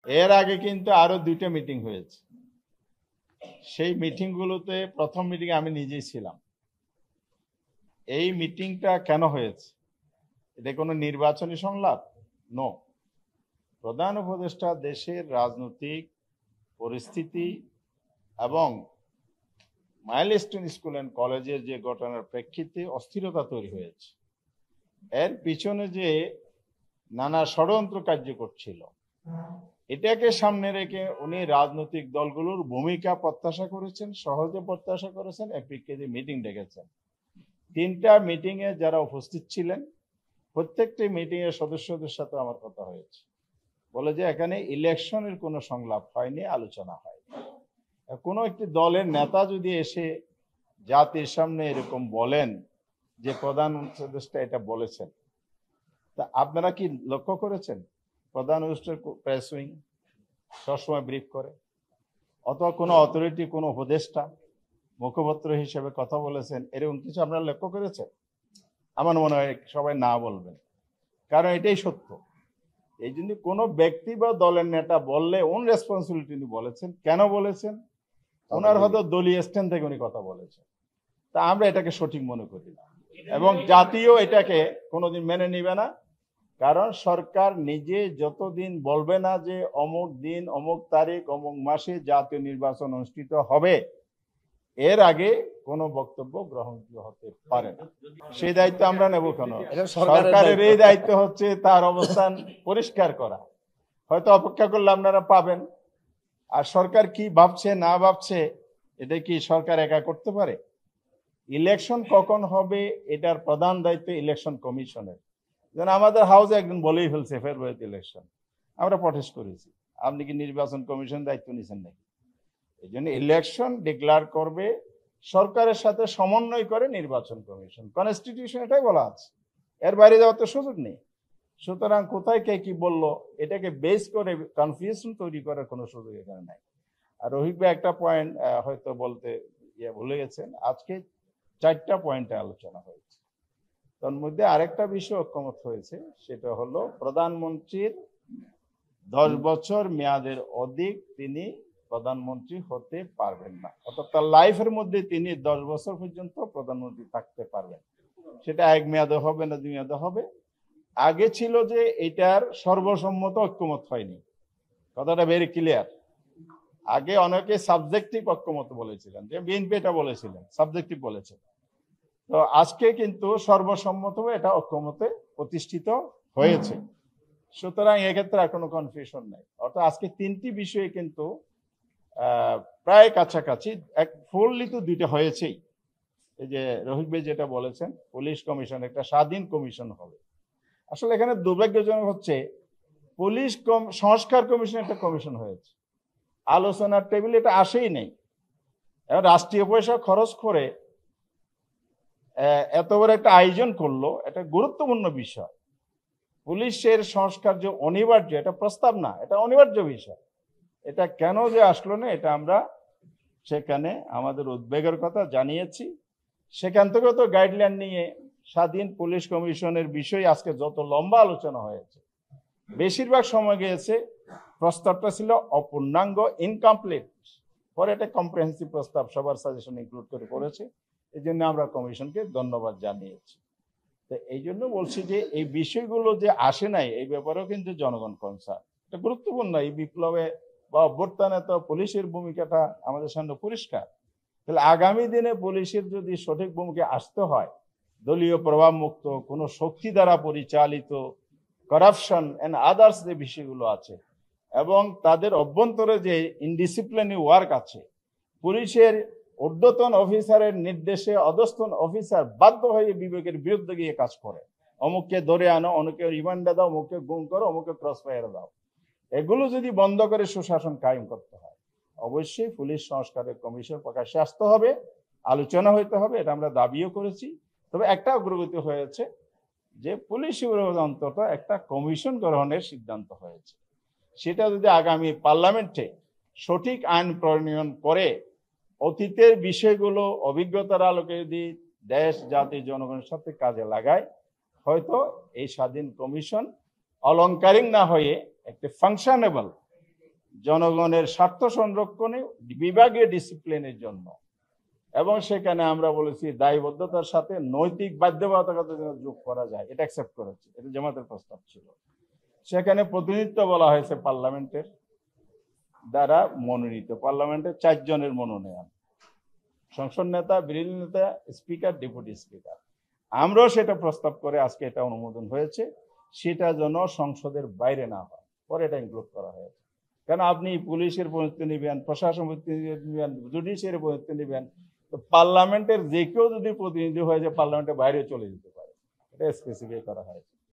এর আগে কিন্তু আরো 2টা মিটিং হয়েছে। সেই মিটিংগুলোতে প্রথম মিটিং আমি নিজেই ছিলাম। এই মিটিংটা কেন হয়েছে? এটা কোনো নির্বাচনী সংলাপ? নো। প্রধান উপদেষ্টা দেশের রাজনৈতিক পরিস্থিতি এবং মাইলস্টোন স্কুল অ্যান্ড কলেজের যে ঘটনার প্রেক্ষিতে অস্থিরতা তৈরি হয়েছে, এর পিছনে যে নানা ষড়যন্ত্র কার্য করছিল, এটাকে সামনে রেখে উনি রাজনৈতিক দলগুলোর ভূমিকা প্রত্যাশা করেছেন, সহজে প্রত্যাশা করেছেন, এপিকে মিটিং ডেকেছেন। 3টা মিটিং এ যারা উপস্থিত ছিলেন প্রত্যেকটি মিটিং এর সদস্যদের সাথে আমার কথা হয়েছে, বলে যে এখানে ইলেকশনের কোনো সংলাপ হয়নি, আলোচনা হয়নি। কোনো একটি দলের নেতা যদি এসে জাতির সামনে এরকম বলেন যে প্রধান উপদেষ্টা এটা বলেছেন, তা আপনারা কি লক্ষ্য করেছেন প্রধান উপদেষ্টার প্রেস উইং সবসময় ব্রিফ করে, অথবা কোনো অথরিটি কোনো উপদেষ্টা মুখপাত্র হিসেবে কথা বলেছেন, এরকম কিছু আপনারা লক্ষ্য করেছেন? আমার মনে হয় সবাই না বলবেন, কারণ এটাই সত্য। এই জন্য কোনো ব্যক্তি বা দলের নেতা বললে ওন রেসপন্সিবিলিটি উনি বলেছেন। কেন বলেছেন? ওনার হয়তো দলীয় স্ট্যান্ড থেকে উনি কথা বলেছেন। তা আমরা এটাকে সঠিক মনে করি না, এবং জাতীয় এটাকে কোনোদিন মেনে নিবে না। কারণ সরকার নিজে যতদিন বলবে না যে অমুক দিন, অমুক তারিখ, অমুক মাসে জাতীয় নির্বাচন অনুষ্ঠিত হবে, এর আগে কোনো বক্তব্য গ্রহণযোগ্য হতে পারে না। সেই দায়িত্ব আমরা নেব কেন? সরকারের এই দায়িত্ব হচ্ছে তার অবস্থান পরিষ্কার করা। হয়তো অপেক্ষা করলে আপনারা পাবেন। আর সরকার কি ভাবছে না ভাবছে এটা কি সরকার একা করতে পারে? ইলেকশন কখন হবে এটার প্রধান দায়িত্ব ইলেকশন কমিশনের। যেন আমাদের হাউসে একদিন বলেই ফেলছে ফেব্রুয়ারিতে ইলেকশন, আমরা প্রটেস্ট করেছি। আপনি কি নির্বাচন কমিশন দায়িত্ব নিয়েছেন নাকি? এই জন্য ইলেকশন ডিক্লেয়ার করবে, সরকারের সাথে সমন্বয় করে নির্বাচন কমিশন। কনস্টিটিউশন এটাই বলা আছে, এর বাইরে যাওয়ার তো সুযোগ নেই। সুতরাং কোথায় কে কি বললো এটাকে বেস করে কনফিউশন তৈরি করার কোনো সুযোগ এখানে নাই। আর রোহিত ভাই একটা পয়েন্ট হয়তো বলতে ভুলে গেছেন, আজকে 4টা পয়েন্টে আলোচনা হয়েছে। তার মধ্যে আরেকটা বিষয় ঐক্যমত হয়েছে, সেটা হলো প্রধানমন্ত্রীর 10 বছর মেয়াদের অধিক তিনি প্রধানমন্ত্রী হতে পারবেন না, অর্থাৎ তার লাইফের মধ্যে তিনি 10 বছর পর্যন্ত প্রধানমন্ত্রী থাকতে পারবেন। সেটা 1 মেয়াদে হবে না 2 মেয়াদে হবে। আগে ছিল যে এটার সর্বসম্মত ঐক্যমত হয়নি, কথাটা ভেরি ক্লিয়ার। আগে অনেকে সাবজেক্টিভ ঐক্যমত বলেছিলেন, যে বিএনপি এটা বলেছিলেন, সাবজেক্টিভ বলেছে। তো আজকে কিন্তু সর্বসম্মতভাবে এটা ঐক্যমতে প্রতিষ্ঠিত হয়েছে। সুতরাং এক্ষেত্রে আর কোনো কনফিউশন নাই। অর্থাৎ আজকে 3টি বিষয়ে কিন্তু প্রায় কাছাকাছি, এক ফুললি তো 2টা হয়েছেই। এই যে রোহিত ভাই যেটা বলেছেন, পুলিশ কমিশন একটা স্বাধীন কমিশন হবে। আসলে এখানে দুর্ভাগ্যজনক হচ্ছে পুলিশ সংস্কার কমিশন একটা কমিশন হয়েছে, আলোচনার টেবিলে এটা আসেই নেই। এবং রাষ্ট্রীয় পয়সা খরচ করে এত বড় একটা আয়োজন করলো, এটা গুরুত্বপূর্ণ বিষয়। পুলিশের সংস্কার যে অনিবার্য, এটা প্রস্তাব না, এটা অনিবার্য বিষয়। এটা কেন যে আসলো না, এটা আমরা সেখানে আমাদের উদ্বেগের কথা জানিয়েছি। সেখান থেকেও তো গাইডলাইন নিয়ে স্বাধীন পুলিশ কমিশনের বিষয়ে আজকে যত লম্বা আলোচনা হয়েছে, বেশিরভাগ সময় গিয়েছে প্রস্তাবটা ছিল অপূর্ণাঙ্গ, ইনকমপ্লিট। পরে একটা কম্প্রিহেন্সিভ প্রস্তাব সবার সাজেশন ইনক্লুড করে করেছে। এই জন্য আমরা কমিশনকে ধন্যবাদ জানিয়েছি। তো এই জন্য বলছি যে এই বিষয়গুলো যে আসে নাই, এই ব্যাপারেও কিন্তু জনগণ কনসার্ন। এটা গুরুত্বপূর্ণ। এই বিপ্লবে বা অভ্যুত্থানে তো পুলিশের ভূমিকাটা আমাদের সামনে পরিষ্কার। তাহলে আগামী দিনে পুলিশের যদি সঠিক ভূমিকা আসতে হয়, দলীয় প্রভাব মুক্ত, কোনো শক্তি দ্বারা পরিচালিত, করাপশন এন্ড আদার্স যে বিষয়গুলো আছে, এবং তাদের অভ্যন্তরে যে ইনডিসিপ্লিনারি ওয়ার্ক আছে, পুলিশের ঊর্ধ্বতন অফিসারের নির্দেশে অধস্তন অফিসার বাধ্য হয়ে বিবেকের বিরুদ্ধে গিয়ে কাজ করে, অমুককে ধরে আনো, অমুকে রিমান্ডে দাও, অমুককে গুম করো, অমুকে ক্রস ফায়ার দাও। এগুলো যদি বন্ধ করে সুশাসন কায়েম করতে হয়, অবশ্যই পুলিশ সংস্কারের কমিশন প্রকাশ্যে আসতে হবে, আলোচনা হইতে হবে। এটা আমরা দাবিও করেছি। তবে একটা অগ্রগতি হয়েছে যে পুলিশ অন্তত একটা কমিশন গ্রহণের সিদ্ধান্ত হয়েছে। সেটা যদি আগামী পার্লামেন্টে সঠিক আইন প্রণয়ন করে অতীতের বিষয়গুলো অভিজ্ঞতার আলোকে যদি দেশ জাতি জনগণের সাথে কাজে লাগায়, হয়তো এই স্বাধীন কমিশন অলংকারিক না হয়ে একটি ফাংশনেবল জনগণের স্বার্থ সংরক্ষণে বিভাগীয় ডিসিপ্লিনের জন্য, এবং সেখানে আমরা বলেছি দায়বদ্ধতার সাথে নৈতিক বাধ্যবাধকতা যেন যোগ করা যায়, এটা অ্যাকসেপ্ট করেছে, এটা জামাতের প্রস্তাব ছিল। সেখানে প্রতিনিধিত্ব বলা হয়েছে পার্লামেন্টের দ্বারা মনোনীত, পার্লামেন্টের 4 জনের মনোনয়ন, সংসদ নেতা, বিরোধী নেতা, স্পিকার, ডেপুটি স্পিকার। আমরাও সেটা প্রস্তাব করে আজকে এটা অনুমোদন হয়েছে, সেটা যেন সংসদের বাইরে না হয়, পরে এটা ইনক্লুড করা হয়েছে। কেন আপনি পুলিশের প্রতিনিধিত্ব নেবেন, প্রশাসন প্রতিনিধিত্ব নেবেন, জুডিশিয়ারি প্রতিনিধিত্ব নেবেন, তো পার্লামেন্টের যে কেউ যদি প্রতিনিধি হয়ে যায় পার্লামেন্টের বাইরে চলে যেতে পারে, এটা স্পেসিফাই করা হয়েছে।